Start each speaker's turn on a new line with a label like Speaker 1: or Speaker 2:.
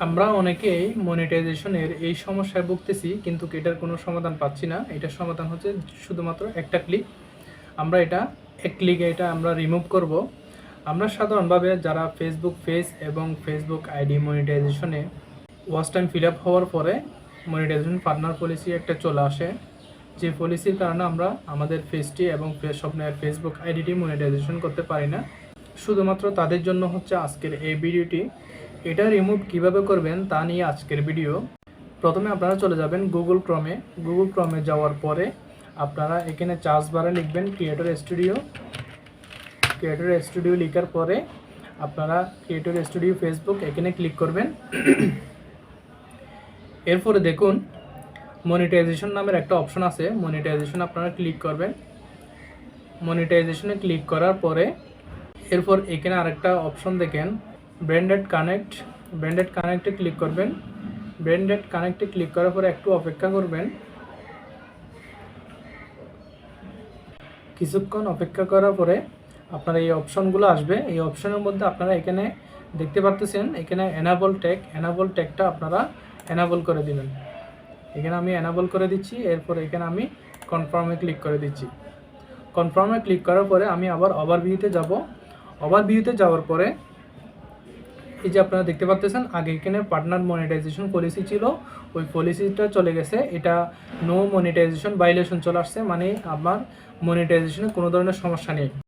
Speaker 1: আমরা অনেকেই মনিটাইজেশনের এই সমস্যায় ভুগতেছি, কিন্তু এটার কোনো সমাধান পাচ্ছি না। এটার সমাধান হচ্ছে শুধুমাত্র একটা ক্লিক। আমরা এক ক্লিকে এটা আমরা রিমুভ করব। আমরা সাধারণভাবে যারা ফেসবুক পেজ এবং ফেসবুক আইডি মনিটাইজেশনে ওয়াচ টাইম ফিল আপ হওয়ার পরে মনিটাইজেশন পার্টনার পলিসি একটা চলে আসে, যে পলিসির কারণে আমরা আমাদের পেজটি এবং স্বপ্নের ফেসবুক আইডিটি মনিটাইজেশন করতে পারি না। শুধুমাত্র তাদের জন্য হচ্ছে আজকের এই ভিডিওটি। এটা রিমুভ কিভাবে করবেন তা নিয়ে আজকের ভিডিও। প্রথমে আপনারা চলে যাবেন গুগল ক্রমে যাওয়ার পরে আপনারা এখানে চার্জ বারে লিখবেন ক্রিয়েটর স্টুডিও লেখার পরে আপনারা ক্রিয়েটর স্টুডিও ফেসবুক এখানে ক্লিক করবেন। এরপরে দেখুন মনিটাইজেশন নামের একটা অপশন আছে, মনিটাইজেশন আপনারা ক্লিক করবেন। মনিটাইজেশনে ক্লিক করার পরে এরপর এখানে আরেকটা অপশন দেখেন ব্র্যান্ডেড কানেক্টে ক্লিক করবেন। ব্র্যান্ডেড কানেক্টে ক্লিক করার পরে একটু অপেক্ষা করবেন। কিছুক্ষণ অপেক্ষা করার পরে আপনার এই অপশনগুলো আসবে। এই অপশনের মধ্যে আপনারা এখানে দেখতে পাচ্ছেন এখানে এনাবল ট্যাগটা আপনারা এনাবল করে দিবেন। এখানে আমি এনাবল করে দিচ্ছি। এরপর এখানে আমি কনফার্মে ক্লিক করে দিচ্ছি। কনফার্মে ক্লিক করার পরে আমি আবার ওভারভিউতে যাব। ওভারভিউতে যাওয়ার পরে এই যে আপনারা দেখতে পাচ্ছেন আগে এখানে পার্টনার মনিটাইজেশন পলিসি ছিল, ওই পলিসিটা চলে গেছে। এটা নো মনিটাইজেশন ভাইলেশন চলে আসছে, মানে আমার মনিটাইজেশনে কোনো ধরনের সমস্যা নেই।